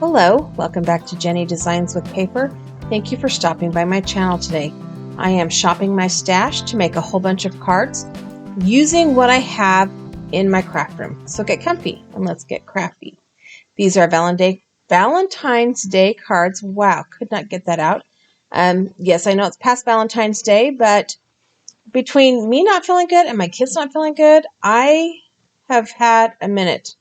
Hello, welcome back to Jennie Designs with Paper. Thank you for stopping by my channel today. I am shopping my stash to make a whole bunch of cards using what I have in my craft room. So get comfy and let's get crafty. These are Valentine's Day cards. Wow, could not get that out. Yes, I know it's past Valentine's Day, but between me not feeling good and my kids not feeling good, I have had a minute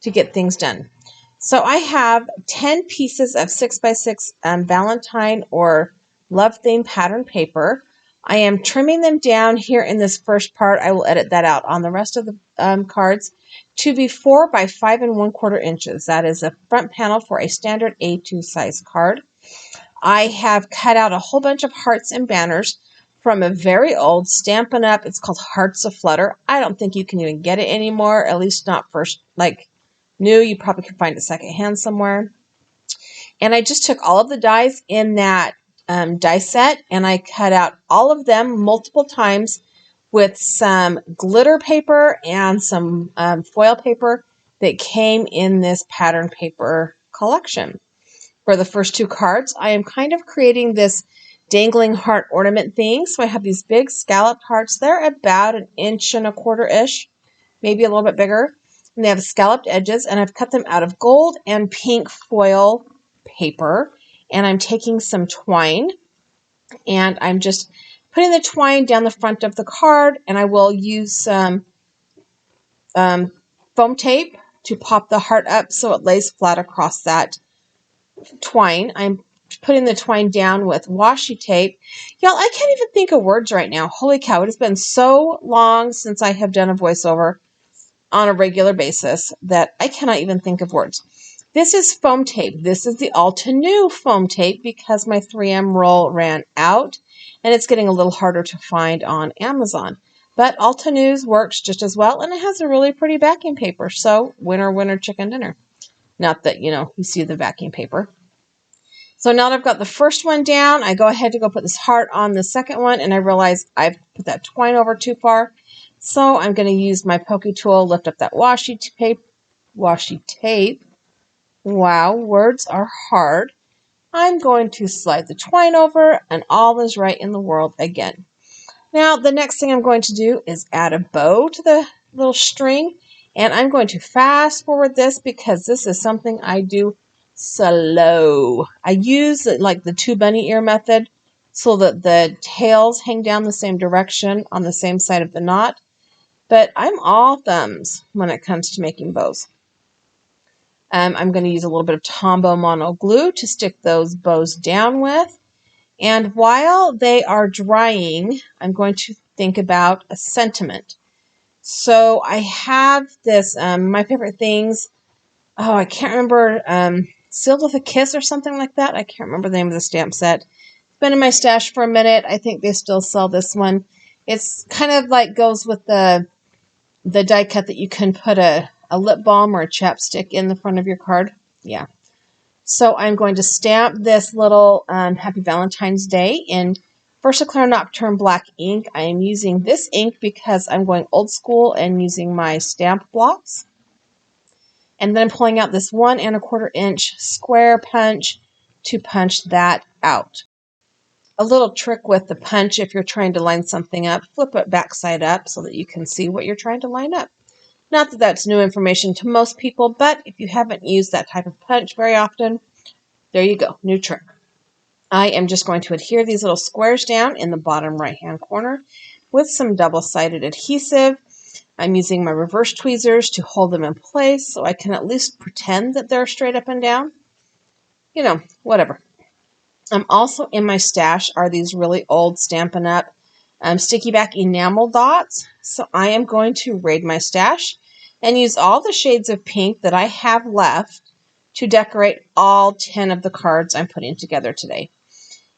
to get things done. So I have 10 pieces of 6x6 Valentine or love theme pattern paper. I am trimming them down here in this first part. I will edit that out on the rest of the cards to be 4 by 5 1/4 inches. That is a front panel for a standard A2 size card. I have cut out a whole bunch of hearts and banners from a very old Stampin' Up. It's called Hearts Aflutter. I don't think you can even get it anymore, at least not first, like new. You probably can find it secondhand somewhere. And I just took all of the dies in that die set and I cut out all of them multiple times with some glitter paper and some foil paper that came in this pattern paper collection. For the first two cards, I am kind of creating this dangling heart ornament thing. So I have these big scalloped hearts. They're about 1.25 inches-ish, maybe a little bit bigger. And they have scalloped edges, and I've cut them out of gold and pink foil paper. And I'm taking some twine, and I'm just putting the twine down the front of the card, and I will use some foam tape to pop the heart up so it lays flat across that twine. I'm putting the twine down with washi tape. Y'all, I can't even think of words right now. Holy cow, it has been so long since I have done a voiceover on a regular basis that I cannot even think of words. This is foam tape. This is the Altenew foam tape because my 3M roll ran out and it's getting a little harder to find on Amazon. But Altenew's works just as well, and it has a really pretty backing paper. So winner, winner, chicken dinner. Not that, you see the backing paper. So now that I've got the first one down, I go ahead to go put this heart on the second one, and I realize I've put that twine over too far. So I'm going to use my pokey tool, lift up that washi tape. Wow, words are hard. I'm going to slide the twine over, and all is right in the world again. Now, the next thing I'm going to do is add a bow to the little string, and I'm going to fast forward this because this is something I do slow. I use like the 2 bunny ear method so that the tails hang down the same direction on the same side of the knot. But I'm all thumbs when it comes to making bows. I'm going to use a little bit of Tombow Mono glue to stick those bows down with. And while they are drying, I'm going to think about a sentiment. So I have this, my favorite things. Oh, I can't remember, Sealed with a Kiss or something like that. I can't remember the name of the stamp set. It's been in my stash for a minute. I think they still sell this one. It's kind of like goes with the die cut that you can put a lip balm or a chapstick in the front of your card. Yeah. So I'm going to stamp this little Happy Valentine's Day in Versaclear Nocturne Black ink. I am using this ink because I'm going old school and using my stamp blocks. And then I'm pulling out this 1 1/4 inch square punch to punch that out. A little trick with the punch, if you're trying to line something up, flip it backside up so that you can see what you're trying to line up. Not that that's new information to most people, but if you haven't used that type of punch very often, there you go, new trick. I am just going to adhere these little squares down in the bottom right-hand corner with some double-sided adhesive. I'm using my reverse tweezers to hold them in place so I can at least pretend that they're straight up and down. Whatever. Also in my stash are these really old Stampin' Up! Sticky back enamel dots. So I am going to raid my stash and use all the shades of pink that I have left to decorate all 10 of the cards I'm putting together today.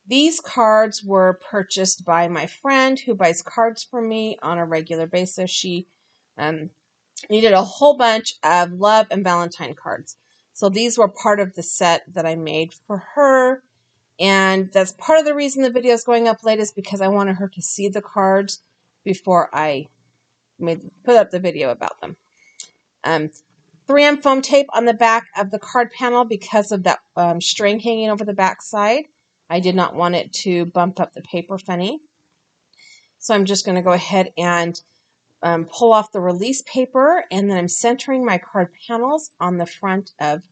These cards were purchased by my friend who buys cards for me on a regular basis. She needed a whole bunch of love and Valentine cards. So these were part of the set that I made for her. And that's part of the reason the video is going up late is because I wanted her to see the cards before I put up the video about them. 3M foam tape on the back of the card panel because of that string hanging over the back side. I did not want it to bump up the paper funny. So I'm just going to go ahead and pull off the release paper, and then I'm centering my card panels on the front of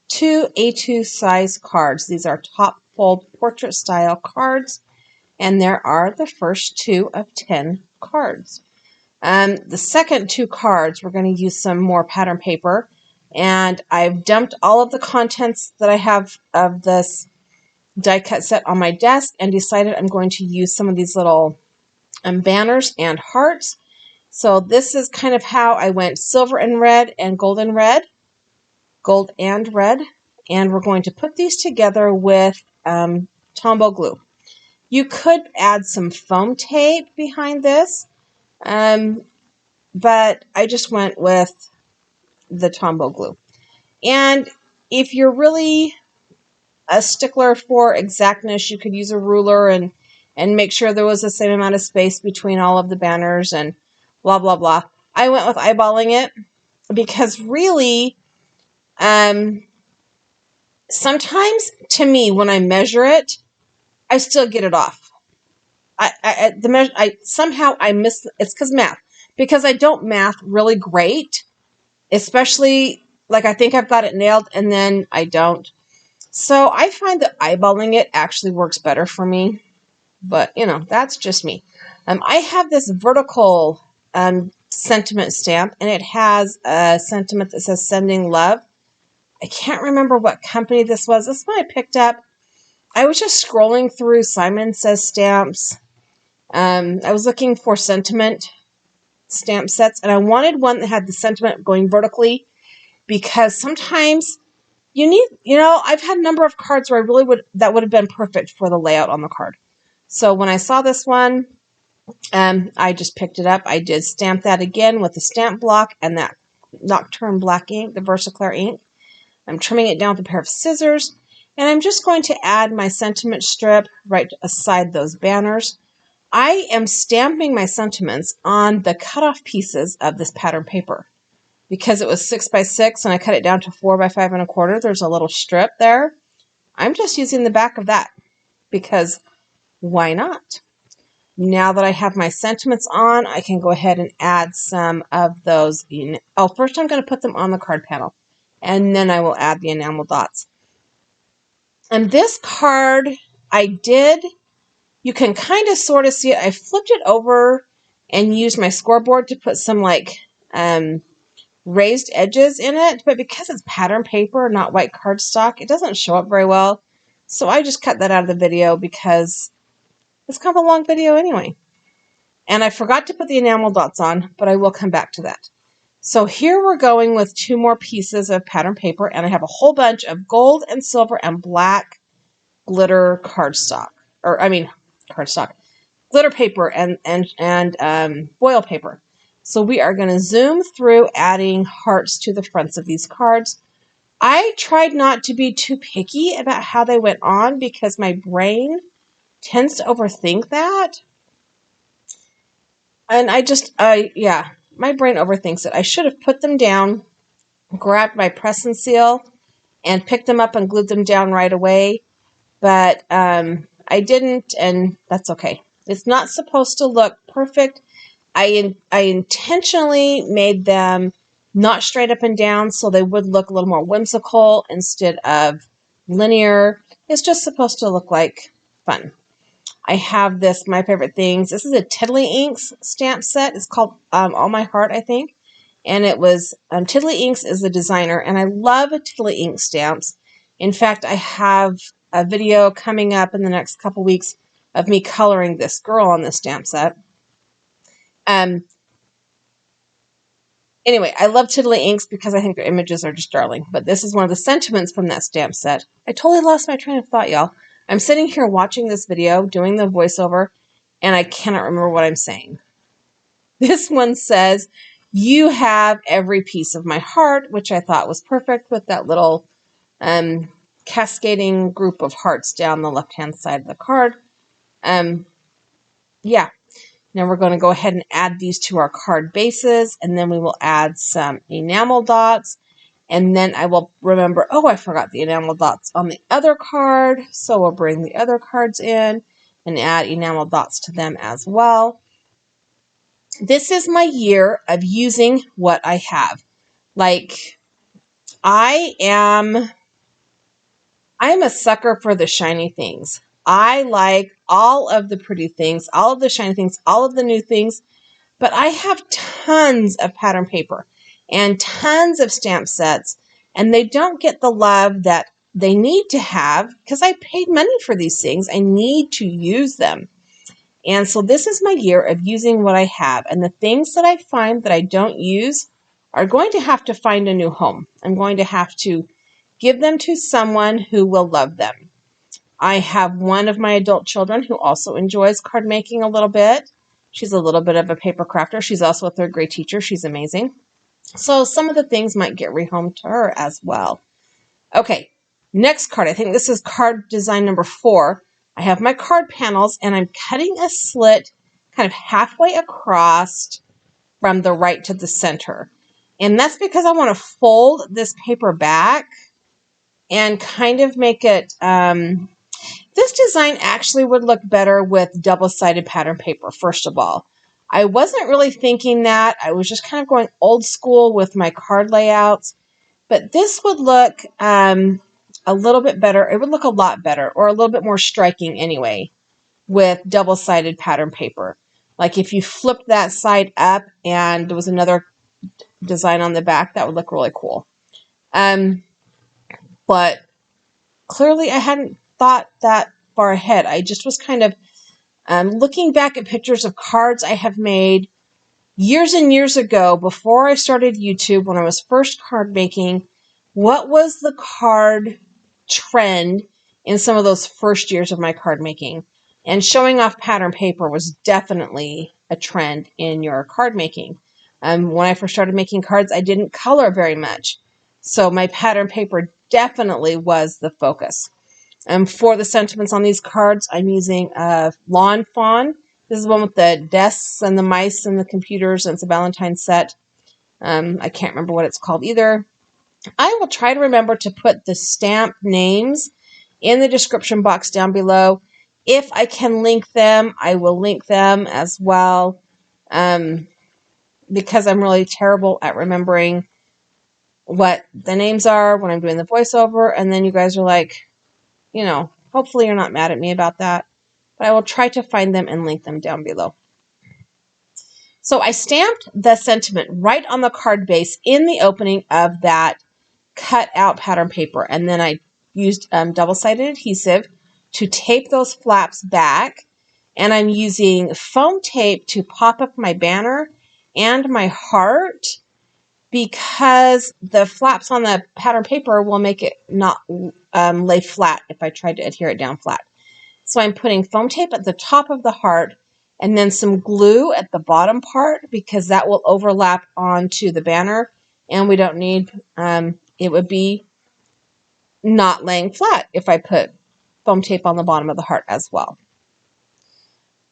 2 A2 size cards. These are top fold portrait style cards, and there are the first 2 of 10 cards. The second 2 cards, we're going to use some more pattern paper, and I've dumped all of the contents that I have of this die cut set on my desk and decided I'm going to use some of these little banners and hearts. So this is kind of how I went silver and red and gold and red, gold and red, and we're going to put these together with Tombow glue. You could add some foam tape behind this, but I just went with the Tombow glue. And if you're really a stickler for exactness, you could use a ruler and make sure there was the same amount of space between all of the banners and blah, blah, blah. I went with eyeballing it because really, sometimes to me, when I measure it, I still get it off. Somehow I miss, it's because math. Because I don't math really great, especially, like I think I've got it nailed and then I don't. So I find that eyeballing it actually works better for me. But, you know, that's just me. I have this vertical sentiment stamp, and it has a sentiment that says sending love. I can't remember what company this was. This one I picked up. I was just scrolling through Simon Says stamps. I was looking for sentiment stamp sets, and I wanted one that had the sentiment going vertically because sometimes you need, I've had a number of cards where that would have been perfect for the layout on the card. So when I saw this one, I just picked it up. I did stamp that again with the stamp block and that Nocturne black ink, the Versaclear ink. I'm trimming it down with a pair of scissors, and I'm just going to add my sentiment strip right aside those banners. I am stamping my sentiments on the cutoff pieces of this pattern paper. Because it was 6 by 6 and I cut it down to 4 by 5 1/4, there's a little strip there. I'm just using the back of that because why not? Now that I have my sentiments on, I can go ahead and add some of those. First I'm going to put them on the card panel, and then I will add the enamel dots. And this card, you can kind of sort of see it. I flipped it over and used my scoreboard to put some raised edges in it, but because it's pattern paper, not white cardstock, it doesn't show up very well. So I just cut that out of the video because it's kind of a long video anyway. And I forgot to put the enamel dots on, but I will come back to that. So here we're going with 2 more pieces of pattern paper, and I have a whole bunch of gold and silver and black glitter cardstock, glitter paper and foil paper. So we are going to zoom through adding hearts to the fronts of these cards. I tried not to be too picky about how they went on because my brain tends to overthink that. And my brain overthinks it. I should have put them down, grabbed my press and seal, and picked them up and glued them down right away. But I didn't, and that's okay. It's not supposed to look perfect. I intentionally made them not straight up and down so they would look a little more whimsical instead of linear. It's just supposed to look like fun. I have this, My Favorite Things. This is a Tiddly Inks stamp set. It's called All My Heart, I think. And it was, Tiddly Inks is the designer, and I love Tiddly Ink stamps. In fact, I have a video coming up in the next couple weeks of me coloring this girl on this stamp set. Anyway, I love Tiddly Inks because I think their images are just darling. But this is one of the sentiments from that stamp set. I totally lost my train of thought, y'all. I'm sitting here watching this video, doing the voiceover, and I cannot remember what I'm saying. This one says, "You have every piece of my heart," which I thought was perfect with that little cascading group of hearts down the left-hand side of the card. Now we're going to go ahead and add these to our card bases, and then we will add some enamel dots. And then I will remember, oh, I forgot the enamel dots on the other card. So we'll bring the other cards in and add enamel dots to them as well. This is my year of using what I have. Like, I am a sucker for the shiny things. I like all of the pretty things, all of the shiny things, all of the new things, but I have tons of pattern paper and tons of stamp sets, and they don't get the love that they need to have because I paid money for these things. I need to use them. And so this is my year of using what I have, and the things that I find that I don't use are going to have to find a new home. I'm going to have to give them to someone who will love them. I have one of my adult children who also enjoys card making a little bit. She's a little bit of a paper crafter. She's also a third grade teacher. She's amazing. So some of the things might get rehomed to her as well. Okay, next card. I think this is card design number 4. I have my card panels, and I'm cutting a slit kind of halfway across from the right to the center. And that's because I want to fold this paper back and kind of make it... this design actually would look better with double-sided pattern paper, first of all. I wasn't really thinking that. I was just kind of going old school with my card layouts. But this would look a little bit better. It would look a lot better, or a little bit more striking anyway, with double-sided pattern paper. Like if you flipped that side up and there was another design on the back, that would look really cool. But clearly I hadn't thought that far ahead. I just was kind of looking back at pictures of cards I have made years and years ago before I started YouTube, when I was first card making. What was the card trend in some of those first years of my card making? And showing off pattern paper was definitely a trend in your card making. When I first started making cards, I didn't color very much. So my pattern paper definitely was the focus. For the sentiments on these cards, I'm using Lawn Fawn. This is the one with the desks and the mice and the computers, and it's a Valentine set. I can't remember what it's called either. I will try to remember to put the stamp names in the description box down below. If I can link them, I will link them as well, because I'm really terrible at remembering what the names are when I'm doing the voiceover, and then you guys are like, you know, hopefully you're not mad at me about that, but I will try to find them and link them down below. So I stamped the sentiment right on the card base in the opening of that cut out pattern paper, and then I used double-sided adhesive to tape those flaps back, and I'm using foam tape to pop up my banner and my heart, because the flaps on the pattern paper will make it not lay flat if I try to adhere it down flat. So I'm putting foam tape at the top of the heart and then some glue at the bottom part, because that will overlap onto the banner, and we don't need, it would be not laying flat if I put foam tape on the bottom of the heart as well.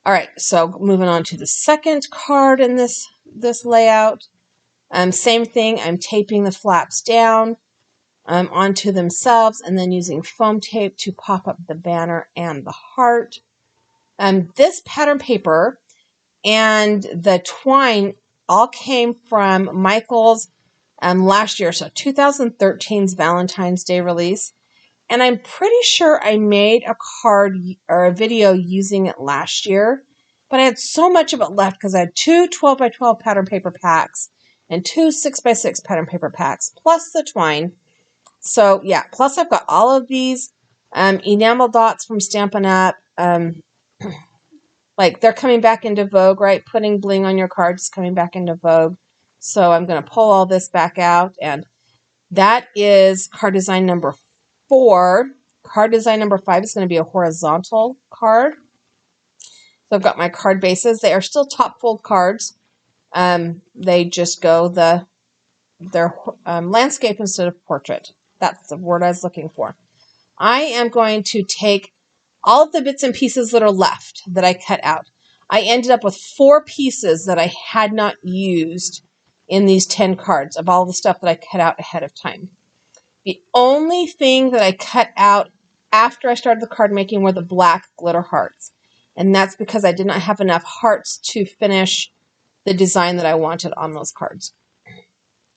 All right, so moving on to the second card in this layout. Same thing, I'm taping the flaps down onto themselves and then using foam tape to pop up the banner and the heart. This pattern paper and the twine all came from Michael's last year, so 2013's Valentine's Day release. And I'm pretty sure I made a card or a video using it last year, but I had so much of it left because I had 2 12x12 pattern paper packs and 2 6x6 pattern paper packs, plus the twine. So yeah, plus I've got all of these enamel dots from Stampin' Up. Like, they're coming back into vogue, right? Putting bling on your cards is coming back into vogue. So I'm going to pull all this back out, and that is card design number 4. Card design number 5 is going to be a horizontal card. So I've got my card bases. They are still top fold cards. They just go their landscape instead of portrait. That's the word I was looking for. I am going to take all of the bits and pieces that are left that I cut out. I ended up with 4 pieces that I had not used in these 10 cards of all the stuff that I cut out ahead of time. The only thing that I cut out after I started the card making were the black glitter hearts. And that's because I did not have enough hearts to finish the design that I wanted on those cards.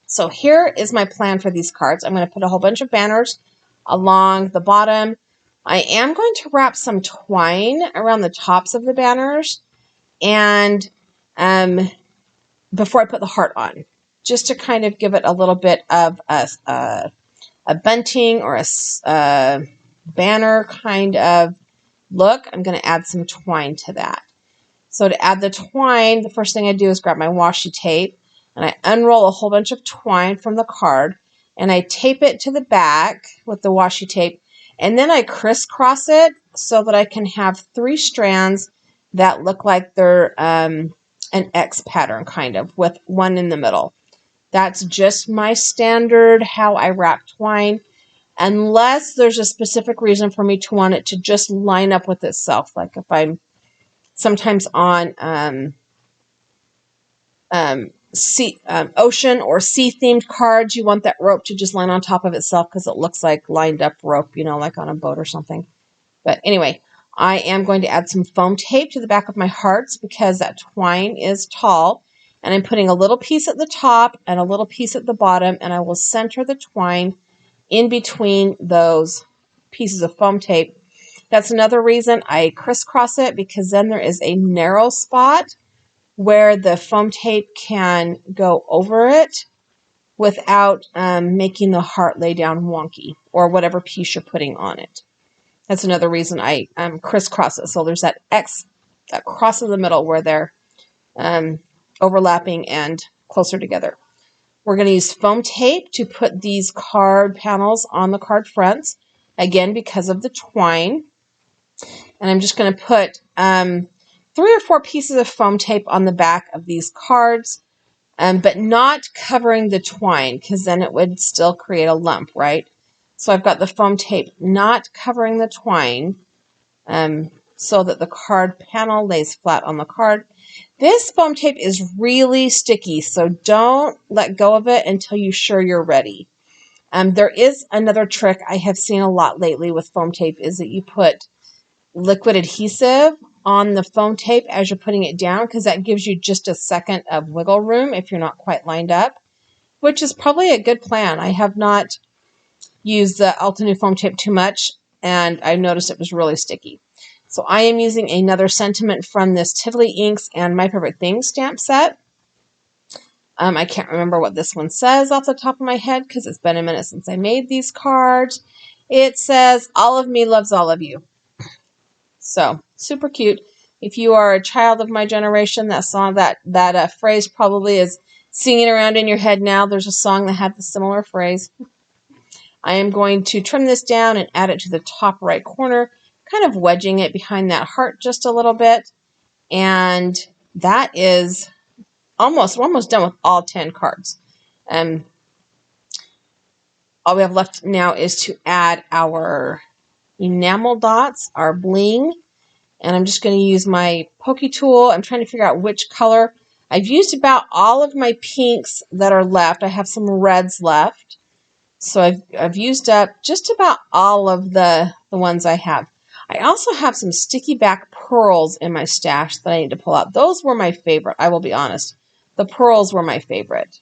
So here is my plan for these cards. I'm going to put a whole bunch of banners along the bottom. I am going to wrap some twine around the tops of the banners and before I put the heart on, just to kind of give it a little bit of a bunting or a banner kind of look. I'm going to add some twine to that. So to add the twine, the first thing I do is grab my washi tape and I unroll a whole bunch of twine from the card and I tape it to the back with the washi tape, and then I crisscross it so that I can have 3 strands that look like they're an X pattern kind of with one in the middle. That's just my standard how I wrap twine, unless there's a specific reason for me to want it to just line up with itself. Like if I'm sometimes on ocean or sea themed cards, you want that rope to just line on top of itself because it looks like lined up rope, you know, like on a boat or something. But anyway, I am going to add some foam tape to the back of my hearts because that twine is tall. And I'm putting a little piece at the top and a little piece at the bottom, and I will center the twine in between those pieces of foam tape. That's another reason I crisscross it, because then there is a narrow spot where the foam tape can go over it without making the heart lay down wonky or whatever piece you're putting on it. That's another reason I crisscross it. So there's that X, that cross in the middle where they're overlapping and closer together. We're going to use foam tape to put these card panels on the card fronts, again because of the twine. And I'm just going to put 3 or 4 pieces of foam tape on the back of these cards, but not covering the twine because then it would still create a lump, right? So I've got the foam tape not covering the twine so that the card panel lays flat on the card. This foam tape is really sticky, so don't let go of it until you're sure you're ready. There is another trick I have seen a lot lately with foam tape, is that you put liquid adhesive on the foam tape as you're putting it down, because that gives you just a second of wiggle room if you're not quite lined up, which is probably a good plan. I have not used the Altenew foam tape too much, and I noticed it was really sticky. So I am using another sentiment from this Tivoli Inks and My Favorite Things stamp set. I can't remember what this one says off the top of my head because it's been a minute since I made these cards. It says, "All of me loves all of you." So super cute. If you are a child of my generation, that song, that phrase probably is singing around in your head now. There's a song that had the similar phrase. I am going to trim this down and add it to the top right corner, kind of wedging it behind that heart just a little bit. And that is we're almost done with all 10 cards. All we have left now is to add our enamel dots, our bling. And I'm just going to use my pokey tool. I'm trying to figure out which color. I've used about all of my pinks that are left. I have some reds left. So I've used up just about all of the ones I have. I also have some sticky back pearls in my stash that I need to pull out. Those were my favorite, I will be honest. The pearls were my favorite.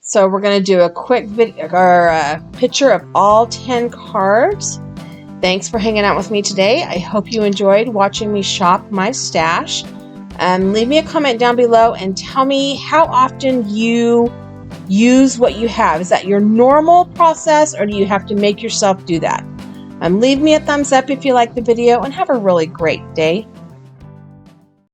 So we're going to do a quick video or picture of all 10 cards. Thanks for hanging out with me today. I hope you enjoyed watching me shop my stash. Leave me a comment down below and tell me how often you use what you have. Is that your normal process, or do you have to make yourself do that? Leave me a thumbs up if you like the video, and have a really great day.